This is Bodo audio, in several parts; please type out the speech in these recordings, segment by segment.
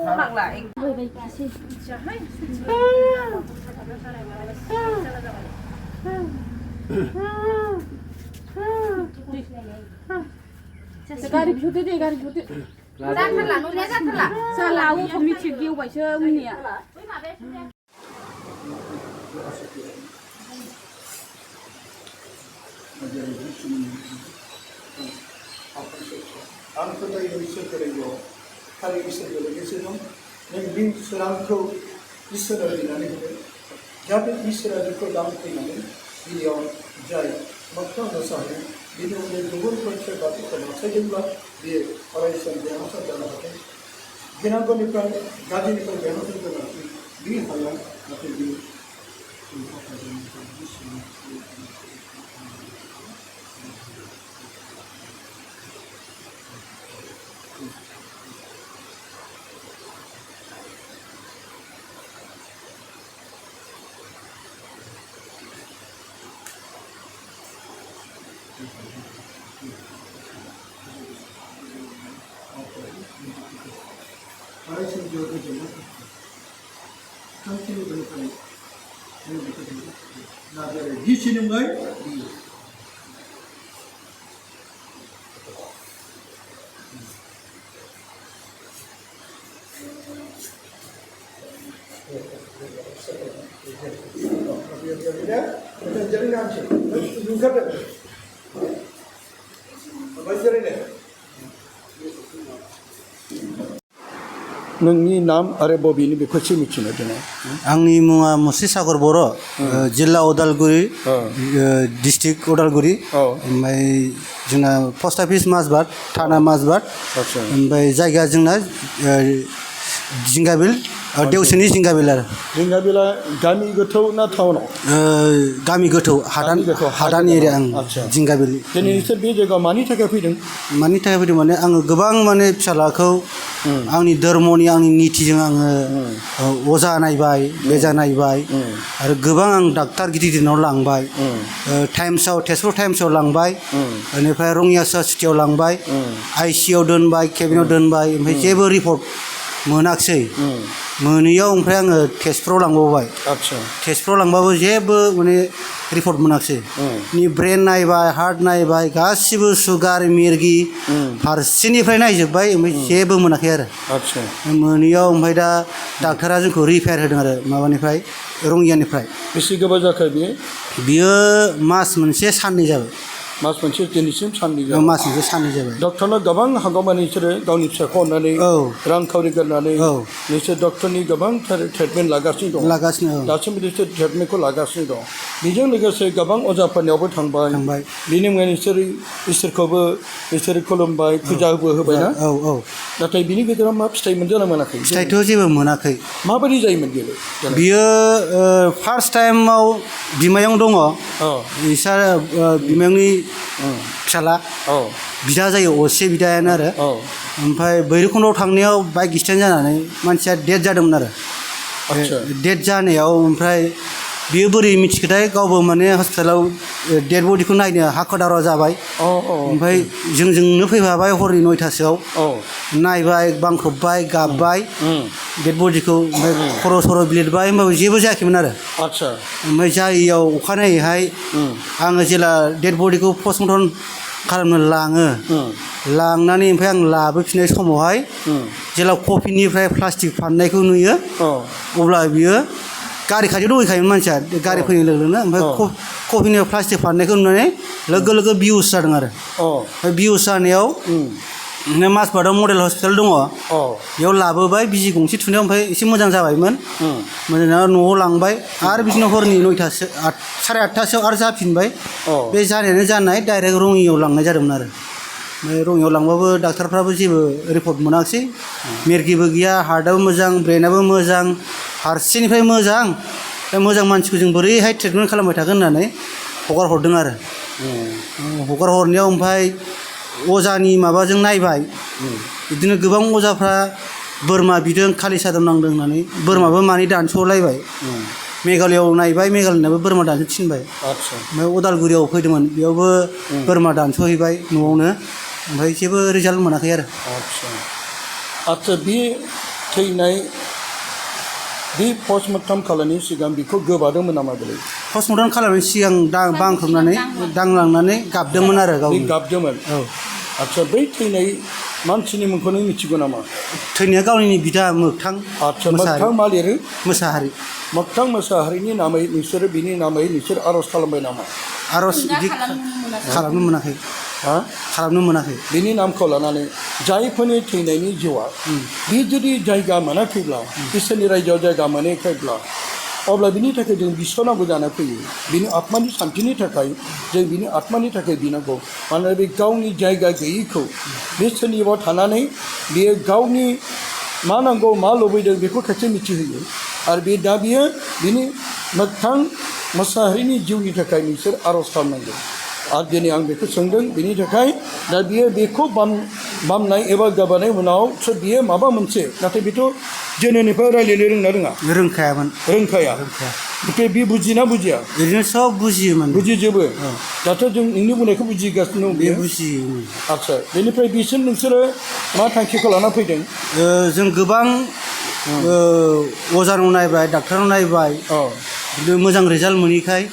Lặng lại. Gari bisu tu, gari bisu tu. Ra thật là, nó ra thật là. Sao lão không biết chuyện kêu vậy chứ mình nhỉ? आं फोथायो इसोरखौ खालि इसोरखौ लोगोसे दं नों बे सोरांखौ इसोरा होनानै होदो जाहाथे इसोरा बेखौ दांफैनानै बिनियाव जाय मोगथां मोसायो बिनि अनगायै गुबुनफोर सोरबा बेखौ नासायदोंब्ला बियो अरायसम देरहासार जानो हाथों गिनांगौनिफ्राय गाज्रिनिफ्राय देरहासार जानो हाथों बे हाया नाथाय बियो अरायसम जिउआव गोजोननाय थांखिनि बेनिफ्राय जों बेखौ नाजायो गिसिनोङै नोंनि नाम आरो बबेनि बेखौसो मिथिनो दोनो आंनि मुङा मुस्रि सागर बर' जिल्ला उदालगुरि डिस्ट्रिक्ट उदालगुरि ओमफ्राय जोंना पस्ट अफिस माजबाट थाना माजबाट ओमफ्राय जायगाया जोंना जिंगाबिल देवसोनि जिंगाबिल आरो जिंगाबिला गामि गोथौ ना टाउनाव गामि गोथौ हादान एरिया आं जिंगाबिल दिनै नोंसोर बे जायगायाव मानि थाखाय फैदों माने आङो गोबां माने फिसालाखौ आंनि धर्मनि आंनि नितिजों आङो अजा नायबाय बेजा नायबाय आरो गोबां आं डाक्टार गिदिर गिदिरनाव लांबाय टाइम्सआव तेजपुर टाइम्सआव लांबाय बेनिफ्राय रङिया ससाइटियाव लांबाय आइसिइउआव दोनबाय केबिनाव दोनबाय ओमफ्राय जेबो रिपर्ट मोनाखिसै मोनैयाव ओमफ्राय आङो तेजपुराव लांबावबाय तेजपुराव लांबाबो जेबो माने रिपर्ट मोनाखिसै नि ब्रेन नायबाय हार्ट नायबाय गासिबो सुगार मिरगि फारसेनिफ्राय नायजोब्बाय ओमफ्राय जेबो मोनाखै आरो मोनैयाव ओमफ्राय दा डाक्टारा जोंखौ रिफायार होदों आरो माबानिफ्राय रङियानिफ्राय बेसे गोबाव जाखो बियो मास मोनसे साननै जाबाय मास मोनसे दिनैसिम साननै जाबाय मास मोनसे साननै जाबाय डक्टरनो गोबां हागौमानि बिसोरो गावनि फिसाखौ अननानै रांखावरि गारनानै बिसोर डक्टरनि गोबांथार ट्रिटमेन्ट लागासिनो दं दासिमबो बिसोर ट्रिटमेन्टखौ लागासिनो दं बेजों लोगोसे गोबां अजाफोरनियावबो थांबाय बेनि अनगायै बिसोर इसोरखौबो बिसोर खुलुमबाय फुजाबो होबायना नाथाय बिनि गेजेराव मा फिथाइ मोनदोंना मोनाखै फिथाइथ' जेबो मोनाखै माबायदि जायोमोन बियो फार्स्ट टाइमाव बिमायं दङ बिसा बिमायंनि फिसाला बिदा जायो असे बिदायानो आरो ओमफ्राय भैरबकुन्दआव थांनायाव बाइक एक्सिडेन्ट जानानै मानसिया डेथ जादोंमोन आरो डेथ जानायाव ओमफ्राय बियो बोरै मिथिखोथाय गावबो माने हस्पिटालाव डेड बडिखौ नायनो हाखदारा जाबाय ओमफ्राय जोंजोंनो फैफाबाय हरनि 9टासोआव नायबाय बांख्रबबाय गाबबाय डेड बडिखौ ओमफ्राय खर' सर' बिलिरबाय होमबाबो जेबो जायाखैमोन आरो ओमफ्राय जायैयाव अखानायैहाय आङो जेला डेड बडिखौ पस्टमर्टम खालामनो लाङो लांनानै ओमफ्राय आं लाबोफिननाय समावहाय जेला कफिनिफ्राय प्लास्टिक फाननायखौ नुयो अब्ला बियो गारि खाथियाव दंहैखायोमोन मानसिया गारि फैनाय लोगो लोगोनो ओमफ्राय कफिनिफ्राय प्लास्टिक फाननायखौ नुनानै लोगो लोगो बिहुस जादों आरो ओमफ्राय बिहुस जानायाव माजबाटआव मडेल हस्पिटाल दङ बेयाव लाबोबाय बिजि गंसे थुनायाव ओमफ्राय एसे मोजां जाबायमोन मोजां जानानै न'आव लांबाय आरो बिदिनो हरनि 9टासो 8:30टासोआव आरो जाफिनबाय बे जानायानो जानाय डाइरेक्ट रङियाव लांनाय जादोंमोन आरो ओमफ्राय रङियाव लांबाबो डाक्टारफ्राबो जेबो रिपर्ट मोनाखिसै मिरगिबो गैया हार्टआबो मोजां ब्रेनाबो मोजां फारसेनिफ्राय मोजां दा मोजां मानसिखौ जों बोरैहाय ट्रिटमेन्ट खालामबाय थागोन होननानै हगार हरदों आरो हगार हरनायाव ओमफ्राय अजानि माबाजों नायबाय बिदिनो गोबां अजाफ्रा बोरमा बिदों खालि सादन नांदों होननानै बोरमाबो मानै दानस'लायबाय मेघालयआव नायबाय मेघालयनाबो बोरमा दानस' थिनबाय ओमफ्राय उदालगुरियाव फैदोंमोन बेयावबो बोरमा दानस'हैबाय न'आवनो ओमफ्राय जेबो रिजाल्ट मोनाखै आरो आच्चा बे थैनाय बे पस्टमर्टम खालामनायनि सिगां बेखौ गोबादोंमोन नामा बेलाय पस्टमर्टम खालामनायनि सिगां बांख्रबनानै दांलांनानै गाबदोंमोन आरो बे गाबदोंमोन औ आच्चा बै थैनाय मानसिनि मुंखौ नों मिथिगौ नामा थैनाया गावनि बिदा मोगथां आच्चा मोगथां मा लिरो मोसाहारि मोगथां मोसाहारिनि नामै नोंसोरो बिनि नामै नोंसोर आर'ज खालामबाय नामा आर'ज बिदि खालामनो मोनाखै खालामनो मोनाखै बिनि नामखौ लानानै जायफोरनि थैनायनि जिउआ बे जुदि जायगा मोनाखैब्ला इसोरनि रायजोआव जायगा मोनाखैब्ला अब्ला बिनि थाखाय जों बिसनांगौ जाना फैयो बिनि आत्मानि सान्थिनि थाखाय जों बिनि आत्मानि थाखाय बिनांगौ मानोना बे गावनि जायगा गैयैखौ बे सोरनिबा थानानै बेयो गावनि मा नांगौ मा लुबैदों बेखौ खायसे मिथिहोयो आरो बे दा बियो बिनि मोगथां मोसाहारिनि जिउनि थाखाय नोंसोर आर'ज खालामनांगौ आरो दिनै आं बेखौ सोंदों बिनि थाखाय दा बियो बेखौ बामनाय एबा गाबानाय उनावसो बियो माबा मोनसे नाथाय बेथ' जोनोमनिफ्राय रायज्लायनो रोङा रोंखाया ओमफ्राय बे बुजिना बुजिया ओरैनो सब बुजियोमोन बुजिजोबो दाथ' जों नोंनि बुंनायखौ बुजिगासिनो दं बेयो बुजियो आच्चा बेनिफ्राय बिसोर नोंसोरो मा थांखिखौ लाना फैदों जों गोबां अजानाव नायबाय डाक्टारनाव नायबाय मोजां रिजाल्ट मोनैखाय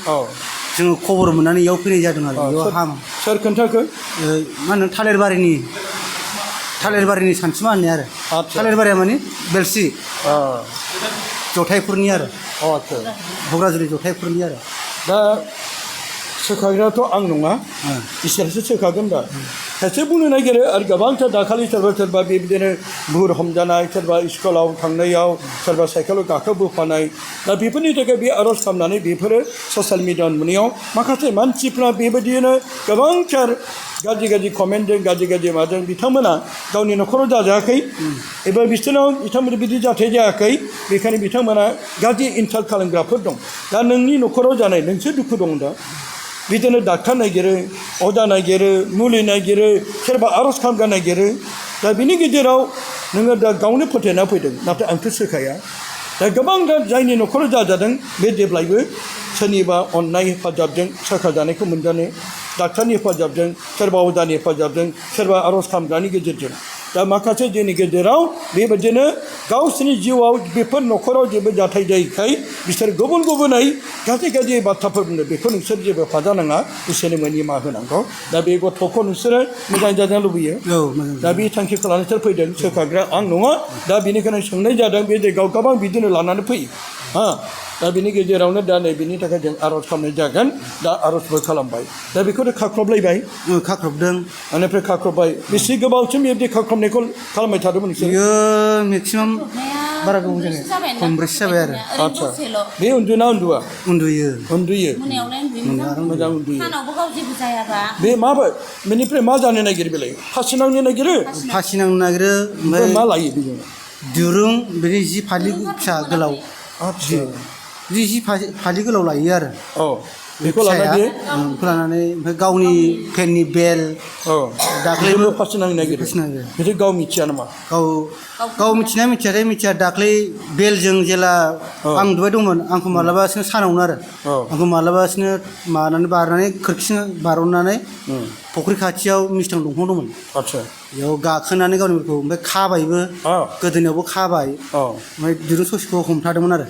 जोङो खबर मोननानै इयाव फैनाय जादों आरो इयाव हाम सोर खोन्थाखो मा होनो थालिरबारिनि सानसुमा होननाय आरो थालिरबारिया माने बेलस्रि जथाइफोरनि आरो बग्राजुलि जथाइफोरनि आरो दा सोखाग्रायाथ' आं नङा इसोरसो सोखागोन दा खायसे बुंनो नागिरो आरो गोबांथार दाखालि सोरबा बेबायदिनो बुहुर हमजानाय सोरबा स्कुलाव थांनायाव सोरबा साइकेलाव गाखोबोफानाय दा बेफोरनि थाखाय बे आर'ज खालामनानै बेफोरो ससियेल मिडियायाव नुनायाव माखासे मानसिफ्रा बेबायदिनो गोबांथार गाज्रि कमेन्टजों गाज्रि माजों बिथांमोना गावनि न'खराव जाजायाखै एबा बिसोरनाव बिथांमोना बिदि जाथाय जायाखै बेखायनो बिथांमोना गाज्रि इनसाल्ट खालामग्राफोर दं दा नोंनि न'खराव जानाय नोंसो दुखु दं दा बिदिनो डाक्टार नागिरो अजा नागिरो मुलि नागिरो सोरबा आर'ज खालामग्रा नागिरो दा बिनि गेजेराव नोङो दा गावनो फोथायना फैदों नाथाय आंथ' सोखाया दा गोबां दा जायनि न'खराव जाजादों बे जेब्लायबो सोरनिबा अननाय हेफाजाबजों सोखाजानायखौ मोनजानो डाक्टारनि हेफाजाबजों सोरबा अजानि हेफाजाबजों सोरबा आर'ज खालामग्रानि गेजेरजों दा माखासे जोंनि गेजेराव बेबायदिनो गावसोरनि जिउआव बेफोर न'खराव जेबो जाथाय जायैखाय बिसोर गुबुनै गाज्रि बाथ्राफोर बुंदों बेखौ नोंसोर जेबो फाजानाङा इसोरनो निमाहा होनांगौ दा बे गथ'खौ नोंसोरो मोजां जाजानो लुबैयो दा बे थांखिखौ लानानै सोर फैदों सोखाग्रा आं नङा दा बेनिखायनो सोंनाय जादों बे जायगायाव गोबां बिदिनो लानानै फैयो दा बिनि गेजेरावनो दा नै बिनि थाखाय जों आर'ज खालामनाय जागोन दा आर'जबो खालामबाय दा बेखौथ' खाख्रबलायबाय खाख्रबदों बेनिफ्राय खाख्रबबाय बेसे गोबावसिम बेबायदि खाख्रबनायखौ खालामबाय थादोंमोन बियो मेक्सिमाम बारा गोबाव जाबाय खनब्रैसो जाबाय आरो आच्चा बे उन्दुना उन्दुयो मोजां उन्दुयो बे बेनिफ्राय मा जानो नागिरो बेलाय फासि नांनो नागिरो ओमफ्राय मा लायो बेजों दिरुं बिदि जि फालि फिसा गोलाव जि फालि गोलाव लायो आरो बेखौ लानानै ओमफ्राय गावनि फेननि बेल दाख्लैबो फासि नांनो नागिरो बिदि गाव मिथिया नामा गाव मिथिया दाख्लै बेलजों जेला आं उन्दुबाय दंमोन आंखौ मालाबासिनो सानावनो आरो आंखौ मालाबासिनो बारनानै खोरखिजों बारननानै फुख्रि खाथियाव मिस्थां दंफां दंमोन बेयाव गाखोनानै गावनिफोरखौ ओमफ्राय खाबायबो गोदोनायावबो खाबाय ओमफ्राय दिरुं ससेखौ हमथादोंमोन आरो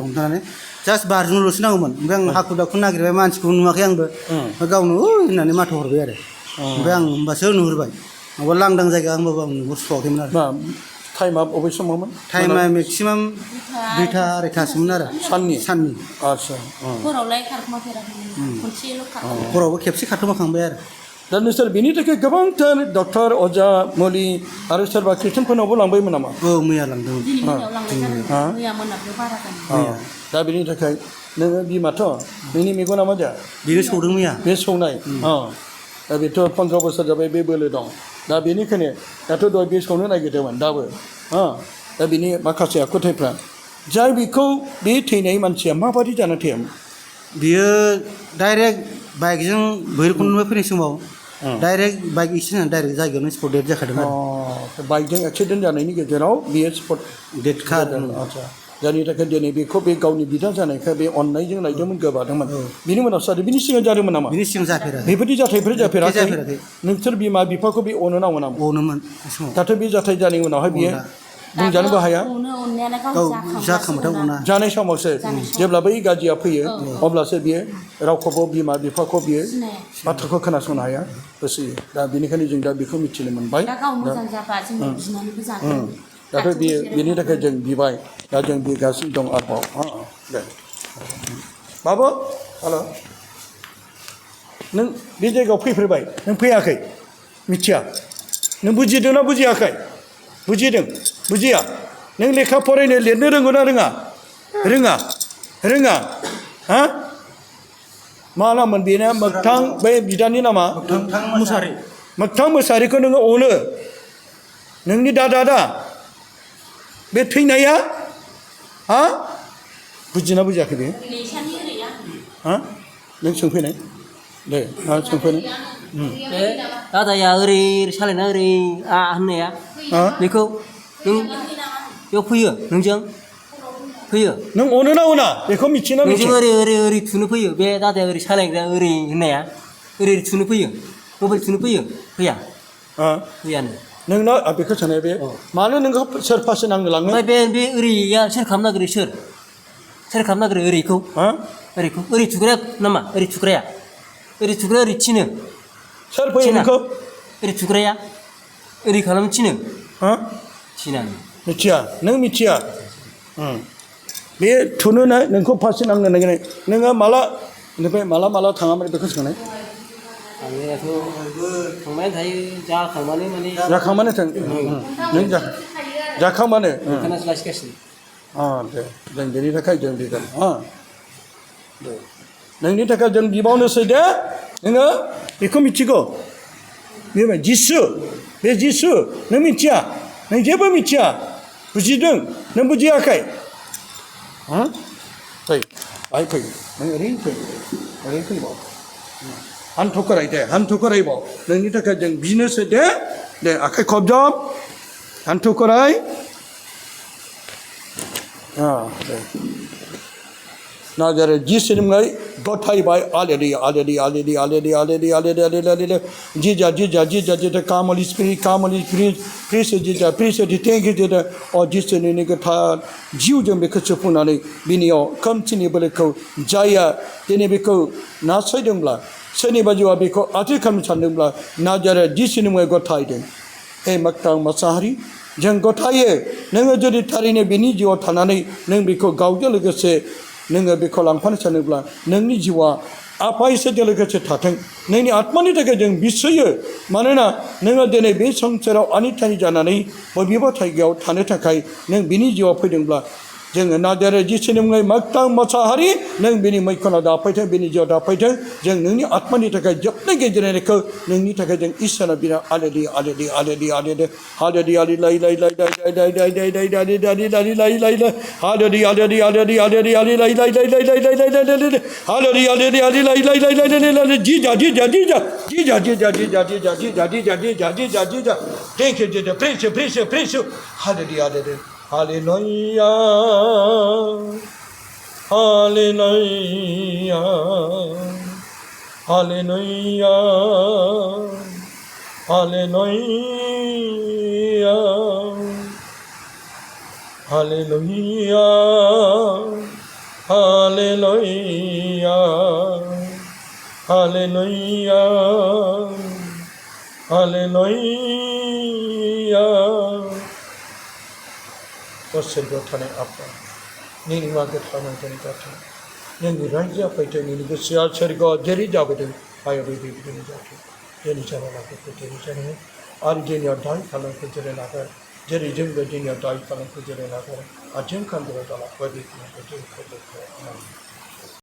हमथानानै जास्ट बारजुनल'सो नांगौमोन ओमफ्राय आं हाखु दाखु नागिरबाय मानसिखौ नुवाखै आंबो गावनो होननानै माथो हरबाय आरो ओमफ्राय आं होमबासो नुहुरबाय माबा लांदां जायगा होमबाबो आं नुहुरस'वाखैमोन आरो टाइमा बबे समावमोन टाइमा मेक्सिमाम 2टा 2:30सोमोन आरो साननि आच्चा हरावबो खेबसे खारखोमाखांबाय आरो दा नोंसोर बेनि थाखाय गोबांथार डक्टर अजा मुलि आरो सोरबा ख्रिस्टानफोरनावबो लांबायमोन नामा मैया लांदोंमोन दा बेनि थाखाय नोङो बिमाथ' नोंनि मेगना मा जाया बेनो सौदों मैया बे सौनाय दा बेथ' 15 बोसोर जाबाय बे बोलो दं दा बेनिखायनो दाथ' दहाय बे सौनो नागिरदोंमोन दाबो दा बिनि माखासे आखुथायफ्रा जाय बेखौ बे थैनाय मानसिया माबादि जाना थैयामोन बियो डाइरेक्ट बाइकजों भैरबकुन्दनिफ्राय फैनाय समाव डाइरेक्ट बाइक एक्सिडेन्ट डाइरेक्ट जायगायावनो स्पट डेथ जाखादों आरो बाइकजों एक्सिडेन्ट जानायनि गेजेराव बियो स्पट डेथ खादों आदसा जायनि थाखाय दिनै बेखौ बे गावनि बिदा जानायखाय बे अननायजों लायदोंमोन गोबादोंमोन बिनि उनाव जादों बिनि सिगां जादोंमोन नामा बिनि सिगां जाफेराखै बेबायदि जाथायफोर जाफेराखै जाफेराखै नोंसोर बिमा बिफाखौ बे अनो नांगौ नामा अनोमोन बे समाव दाथ' बे जाथाय जानायनि उनावहाय बियो बुंजानोबो हाया जाखांबाथाय अना जानाय समावसो जेब्ला बै गाज्रिया फैयो अब्लासो बियो रावखौबो बिमा बिफाखौ बियो बाथ्राखौ खोनासंनो हाया होसोयो दा बेनिखायनो जों दा बेखौ मिथिनो मोनबाय दाथ' बियो बेनि थाखाय जों बिबाय दा जों बिगासिनो दं आरोबाव दे बाबु हेल' नों बे जायगायाव फैफेरबाय नों फैयाखै मिथिया नों बुजिदोंना बुजियाखै बुजिदों बुजिया नों लेखा फरायनो लिरनो रोंगौ ना रोङा रोङा रोङा हा मा नाममोन बेना मोगथां बै बिदानि नामा मोगथां मुसाहारि मोगथां मुसाहारिखौ नोङो अनो नोंनि दादा बे थैनाया हा बुजिना बुजियाखै बे हा नों सोंफैनाय दे सोंफैनाय बे दादाया ओरै सालायना ओरै होननाया बेखौ नों बेयाव फैयो नोंजों फैयो नों अनो ना अना बेखौ मिथिना नोंजों ओरै ओरै ओरै थुनो फैयो बे दादाया ओरै सालायग्रा ओरै होननाया ओरै ओरै थुनो फैयो मबाइल थुनो फैयो फैया फैयानो नोंना बेखौ सोंनाय बे मानो नोंखौ सोर फारसे नांनो लाङो ओमफ्राय बे ओरैया सोर खालामनो नागिरो सोर खालामनो नागिरो ओरैखौ ओरै थुग्राया नामा ओरै थुग्राया ओरै थिनो सोर फैयो नोंखौ ओरै थुग्राया ओरै खालामनो थिनो थिनानो मिथिया नों मिथिया बे थुनो ना नोंखौ फारसे नांनो नागिरनाय नोङो माला थाङामोन बेखौ सोंनाय थांनायाथ' थांबायानो थायो जाखांबानो माने जाखांबानो थां नों जाखांबानो लासिगासिनो दे जों बेनि थाखाय जों बिगोन दे नोंनि थाखाय जों बिबावनोसै दे नोङो बेखौ मिथिगौ बे जिसु बे जिसु नों मिथिया नों जेबो मिथिया बुजिदों नों बुजियाखै फै बाहाय फै नों ओरैनो फैबाव हान्थु खरायबाव नोंनि थाखाय जों बिनोसै दे आखाइ खबजब हान्थु खराय दे नाजारे जिसुनिमुङै गथायबाय आलेलुया जिजा come Holy Spirit praise you thank you जिसुनि गोथार जिउजों बेखौ सोफुंनानै बिनियाव खोमसिनि बोलोखौ जाया दिनै बेखौ नासयदोंब्ला सोरनिबा जिउआ बेखौ आथिं खालामनो सानदोंब्ला नाजारे जिसुनि मुङै गथायदों हे मोगथां मुसाहारि जों गथायो नोङो जुदि थारैनो बेनि जिउआव थानानै नों बेखौ गावजों लोगोसे नोङो बेखौ लांफानो सानोब्ला नोंनि जिउआ आफा इसोरजों लोगोसे थाथों नोंनि आत्मानि थाखाय जों बिसोयो मानोना नोङो दिनै बे संसाराव आनिथानि जानानै बबेबा जायगायाव थानो थाखाय नों बिनि जिउआव फैदोंब्ला जोङो नाजारे जिसुनि मुङै मोगथां मुसाहारि नों बिनि मैखुनाव दाफैथों बिनि जिउआव दाफैथों जों नोंनि आत्मानि थाखाय जोबनाय गेजेरनायखौ नोंनि थाखाय जों इसोरा बिना Hallelujah, hallelujah, hallelujah, hallelujah, hallelujah, hallelujah, hallelujah, hallelujah. सोरगोआव थानाय आफा नोंनि मा गोथार मोनजानाय जाथों नोंनि रायजोआ फैथों नोंनि गोसोआ सोरगोआव जेरै जाबोदों हायाव बेबायदिनो जाथों जोंनि जानायखौ जेरै जानो आरो जोंनियाव दाय खालामखौ जेरै लागोन जेरै जोंबो जोंनियाव दाय खालामखौ जेरै लागोन आरो जों खान्दुआव दाला बायदि खालामखौ जों